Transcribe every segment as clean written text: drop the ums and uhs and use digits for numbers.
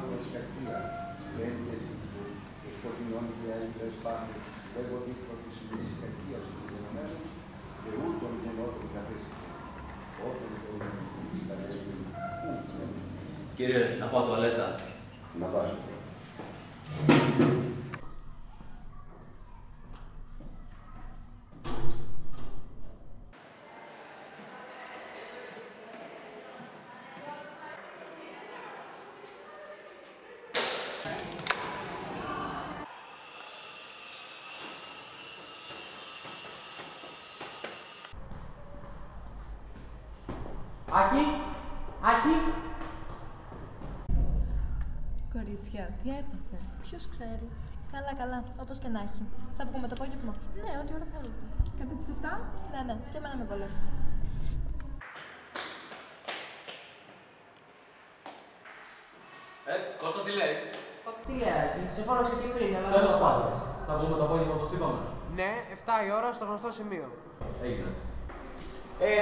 μαύρος κακία, λένε το σκοτεινόν και αείλες πάθος, λέγω δείχνω της λύσης κακίας του δεδομένου και ούτων γεννότων καθέστηκε. Όταν το στα λέγει, Κύριε, να πάω τουαλέτα. Να βάζω. Άκη! Άκη! Κορίτσια, τι έπαθε? Ποιος ξέρει. Καλά, καλά, όπως και να έχει. Θα βγούμε το απόγευμα. Ναι, ό,τι ώρα θέλετε. Κατά τις 7? Ναι, και εμένα με βολεύει. Κώστα τι λέει? Τι λέει, Άκη, σε φώναξε και πριν, αλλά δεν Τέλος το πάντων. πάτησες. Θα βγούμε το απόγευμα όπως είπαμε. Ναι, 7 η ώρα στο γνωστό σημείο. Έγινε.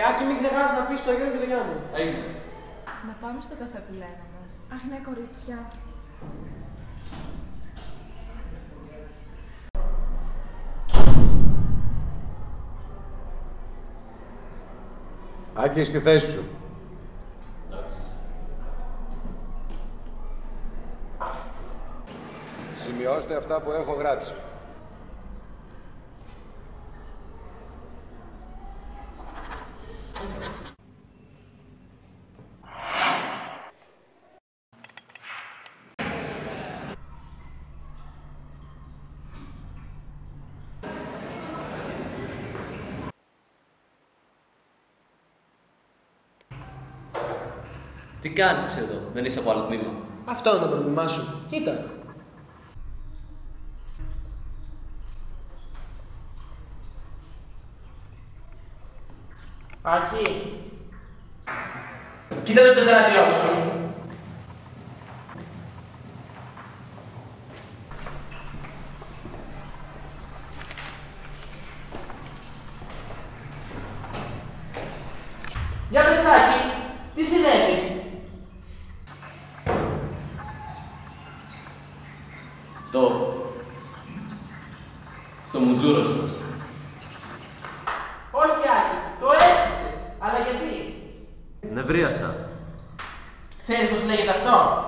Άκη, μην ξεχάσεις να πεις στο Γιώργο και το Γιάννη. Έγινε. Να πάμε στο καφέ που λέγαμε. Αχ, ναι, κορίτσια. Άκη, στη θέση σου. Εντάξει. Σημειώστε αυτά που έχω γράψει. Τι κάνεις εσύ εδώ, δεν είσαι από άλλο τμήμα? Αυτό είναι το πρόβλημά σου. Κοίτα. Άκη. Κοίτα το τετράδιο σου. Για πες, Άκη, τι συνέβη? Το μουτζούρος. Όχι, Άκη, το έσκησες. Αλλά γιατί? Νευρίασα. Ξέρεις πώς λέγεται αυτό?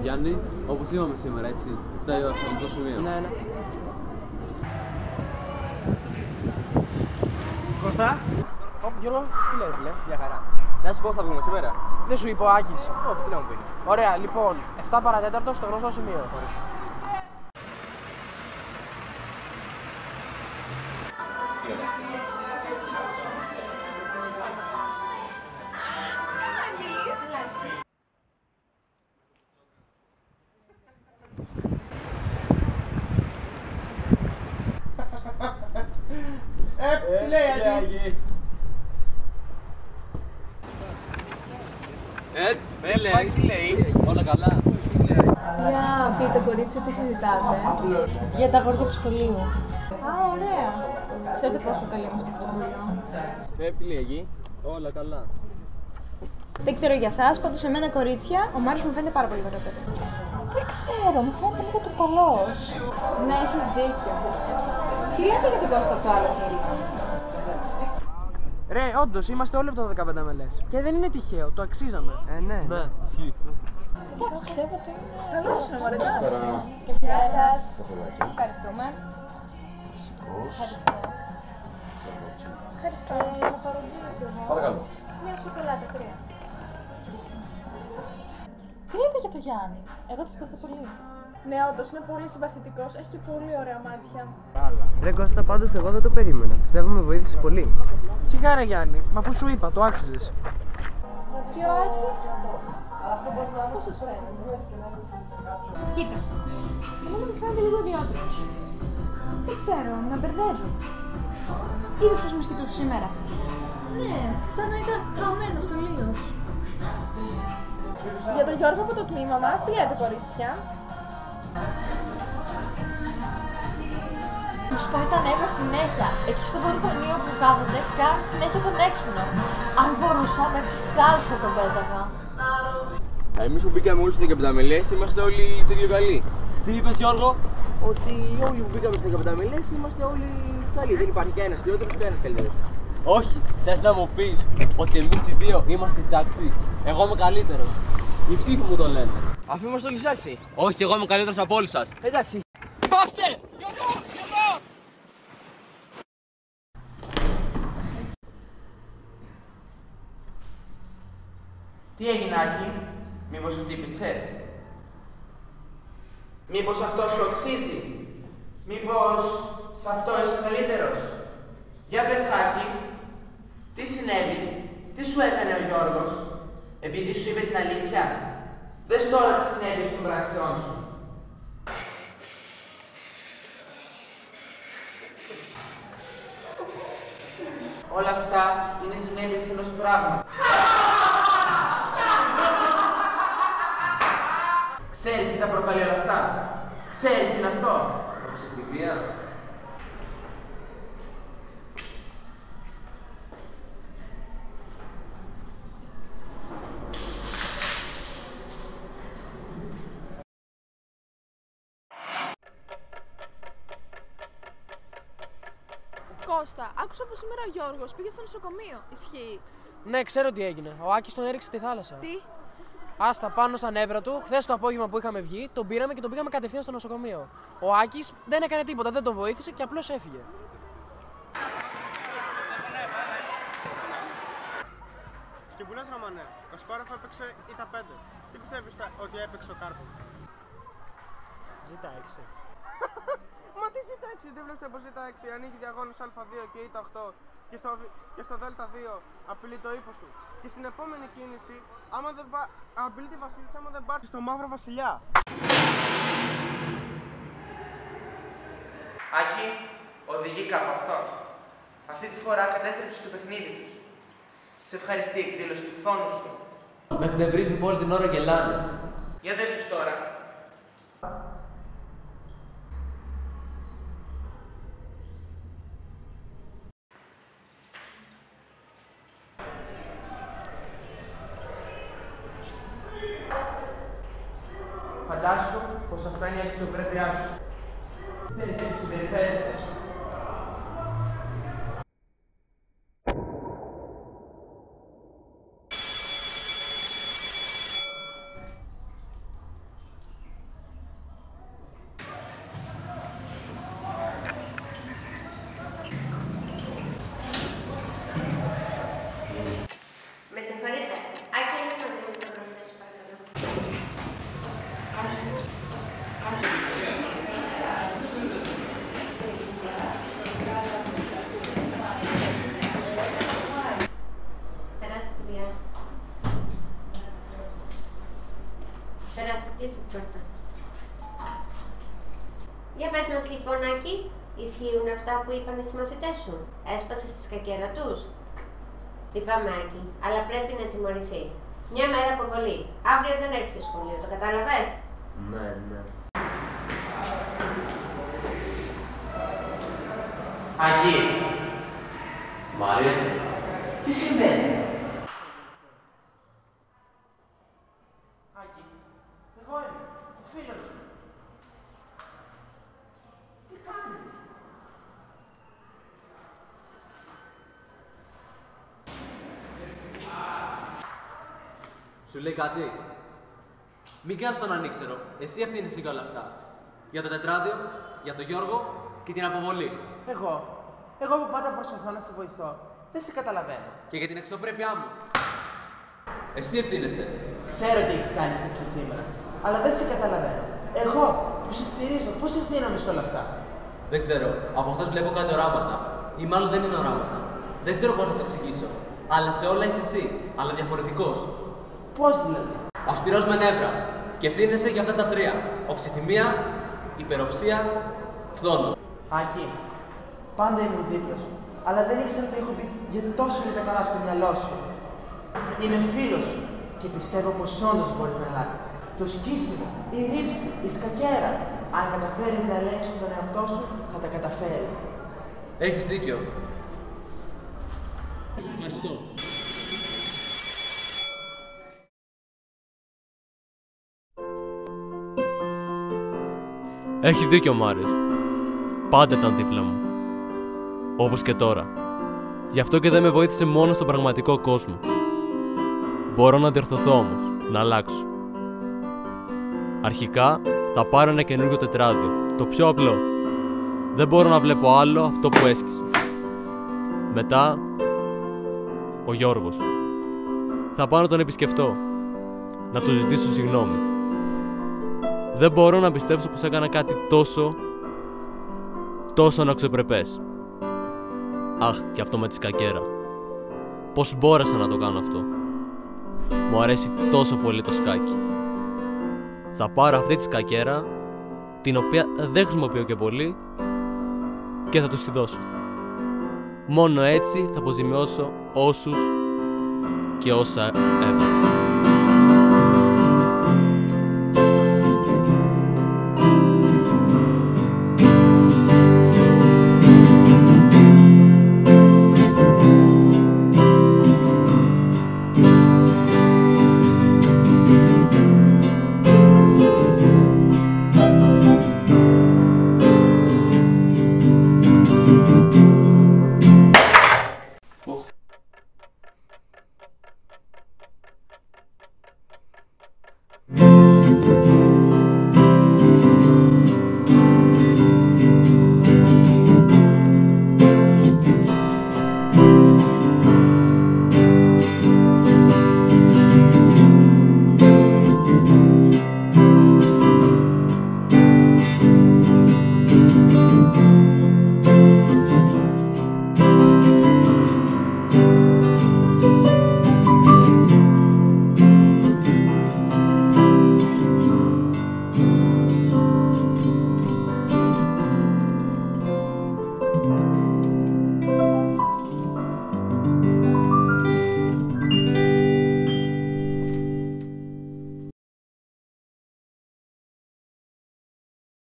Γιάννη, όπως είπαμε σήμερα, έτσι, 7 η ώρα, στο αυτό σημείο. Ναι. Κώστα. Γιώργο, τι λέει, φίλε? Για χαρά. Να σου πω, θα βγούμε σήμερα. Δεν σου είπε ο Άκης. Όχι, τι να μου πει. Ωραία, λοιπόν, 7 παρατέταρτο στο γνωστό σημείο. Τι λέει, Άκη? Τι λέει? Όλα καλά. Για πείτε, κορίτσια, τι συζητάτε? Για τα αγόρια του σχολείου. Α, ωραία. Ξέρετε πόσο καλή είμαι στο σχολείο. Τι λέει εκεί? Όλα καλά. Δεν ξέρω για εσάς, πάντως σε μένα κορίτσια, ο Μάριος μου φαίνεται πάρα πολύ ωραίο παιδί. Δεν ξέρω, μου φαίνεται λίγο τροπαλός. Ναι, έχεις δίκιο. Τι λέτε για τον Κώστα το άλλο φίλο? Ρε, όντως, είμαστε όλοι από το 15 μελές. Και δεν είναι τυχαίο, το αξίζαμε. Ναι. Ναι, ισχύει. Εντάξει, πιστεύω ότι είναι καλό να μου αρέσει. Γεια σας. Ευχαριστούμε. Φυσικός. Ευχαριστώ. Θα παροντίνω κι εγώ. Παρακαλώ. Μια σοκολάτα, κρύα. Τι λέτε για το Γιάννη? Εγώ του συμπαθώ πολύ. Ναι, όντως είναι πολύ συμπαθητικός. Έχει και πολύ ωραία μάτια. Ρε Κώστα, πάντως εγώ δεν το περίμενα. Πιστεύω με βοήθησε πολύ. Σιγά ρε Γιάννη, μα αφού σου είπα, το άξιζες. Και ο Άκης, πώς σας φαίνεται? Κοίτα, εμένα μου φαίνεται λίγο ιδιότροπος. Δεν ξέρω, με μπερδεύει. Είδες πως μυστικούς σήμερα? Ναι, σαν να ήταν χαμένος τελείως. Για τον Γιώργο από το τμήμα μας, τι λέτε κορίτσια? Τους πάει τα νεύρα συνέχεια. Εκεί στο πολυφωνείο που κάθονται, κάνει συνέχεια τον έξυπνο. Αν μπορούσα, μέχρι τις άλλες θα τον πέταγα. Εμείς που μπήκαμε όλοι στις 15 μελές είμαστε όλοι το ίδιο καλοί. Τι είπες, Γιώργο? Ότι όλοι που μπήκαμε στις 15 μελές είμαστε όλοι καλοί. Δεν υπάρχει κανένας χειρότερος και κανένας καλύτερος. Όχι, θες να μου πεις ότι εμείς οι δύο είμαστε σάξι? Εγώ είμαι καλύτερος. Οι ψήφοι μου το λένε. Αφού είμαστε όλοι σάξι. Όχι, εγώ είμαι καλύτερος από όλους σας. Εντάξει. Πάψε! Τι έγινε, Άκη? Μήπως σου τύπησες? Μήπως αυτό σου αξίζει? Μήπως σε αυτό είσαι καλύτερος? Για πες, Άκη, τι συνέβη? Τι σου έκανε ο Γιώργος? Επειδή σου είπε την αλήθεια? Δες τώρα τι συνέβη των πράξεών σου. Όλα αυτά είναι συνέπειες ενός πράγματος. Ξέρεις τι τα προκαλεί όλα αυτά? Ξέρεις τι είναι αυτό? Οξυθυμία. Κώστα, άκουσα πως σήμερα ο Γιώργος πήγε στο νοσοκομείο. Ισχύει? Ναι, ξέρω τι έγινε. Ο Άκης τον έριξε στη θάλασσα. Τι? Άστα πάνω στα νεύρα του, χθες το απόγευμα που είχαμε βγει, τον πήραμε και τον πήγαμε κατευθείαν στο νοσοκομείο. Ο Άκης δεν έκανε τίποτα, δεν τον βοήθησε και απλώς έφυγε. Και που λες, Ρωμανέ, ο Κασπάροφ έπαιξε ήττα 5. Τι πιστεύεις ότι έπαιξε ο Κάρπος? Ζήτα 6. Μα τι ζήτα 6, δεν βλέπετε πως ζήτα 6 ανοίγει διαγώνους Α2 και ήττα 8 και στο Δ2 απειλεί το ύπο σου. Και στην επόμενη κίνηση, άμα δεν απειλεί τη Βασίλισσα, άμα δεν πάρει στο Μαύρο Βασιλιά. Άκη, οδηγεί κάπου αυτό. Αυτή τη φορά κατέστρεψε το παιχνίδι τους. Σε ευχαριστεί η εκδήλωση του φθόνου σου. Με εκνευρίζουν που όλη την ώρα γελάνε. Για δες τους τώρα. Φαντάσου πως αυτό είναι η αξιοπρέπειά σου. Ξέρεις τι σου συμπεριφέρεσαι. Με συγχωρείτε. Άκη, είναι μαζί μου στο γραφείο σου, παρακαλώ. Περάστε, παιδιά. Περάστε, κλείστε την πόρτα. Για πες μας λοιπόν, Άκη, ισχύουν αυτά που είπαν οι συμμαθητές σου? Έσπασες τη σκακέρα τους? Λυπάμαι, Άκη, αλλά πρέπει να τιμωρηθείς. Μια μέρα αποβολή. Αύριο δεν έρχεσαι στο σχολείο, το κατάλαβες? Ναι, ναι. Άκη. Μάρια. Τι συμβαίνει? Άκη, εγώ είμαι, ο φίλος σου. Τι κάνεις? Σου λέει κάτι? Μην κάνεις τον ανήξερο. Εσύ ευθύνεσαι για όλα αυτά. Για το τετράδιο, για τον Γιώργο και την αποβολή. Εγώ που πάντα προσπαθώ να σε βοηθώ. Δεν σε καταλαβαίνω. Και για την αξιοπρέπειά μου. Εσύ ευθύνεσαι. Ξέρω τι έχεις κάνει χθες και σήμερα. Αλλά δεν σε καταλαβαίνω. Εγώ που σε στηρίζω, πώς ευθύνομαι σε όλα αυτά? Δεν ξέρω. Από χθες βλέπω κάτι οράματα. Ή μάλλον δεν είναι οράματα. Δεν ξέρω πώς να το εξηγήσω. Αλλά σε όλα είσαι εσύ. Αλλά διαφορετικός. Πώς δηλαδή? Αυστηρός με νεύρα. Και ευθύνεσαι για αυτά τα τρία. Οξυθυμία, υπεροψία, φθόνο. Άκη, Πάντα ήμουν δίπλα σου, αλλά δεν ήξερα τι έχω πει για τόσο είναι τα καλά στο μυαλό σου. Είμαι φίλος σου και πιστεύω πως όντως μπορείς να αλλάξεις. Το σκίσιμο, η ρήψη, η σκακέρα. Αν καταφέρεις να ελέγξεις τον εαυτό σου, θα τα καταφέρεις. Έχεις δίκιο. Ευχαριστώ. Έχει δίκιο ο Μάριος. Πάντα ήταν δίπλα μου. Όπως και τώρα. Γι' αυτό και δεν με βοήθησε μόνο στον πραγματικό κόσμο. Μπορώ να διορθωθώ όμως, να αλλάξω. Αρχικά θα πάρω ένα καινούργιο τετράδιο, το πιο απλό. Δεν μπορώ να βλέπω άλλο αυτό που έσκησε. Μετά, ο Γιώργος. Θα πάω να τον επισκεφτώ, να του ζητήσω συγγνώμη. Δεν μπορώ να πιστέψω πως έκανα κάτι τόσο αναξιοπρεπές. Αχ, και αυτό με τη σκακέρα. Πώς μπόρεσα να το κάνω αυτό. Μου αρέσει τόσο πολύ το σκάκι. Θα πάρω αυτή τη σκακέρα, την οποία δεν χρησιμοποιώ και πολύ, και θα τους τη δώσω. Μόνο έτσι θα αποζημιώσω όσους και όσα έβαλα.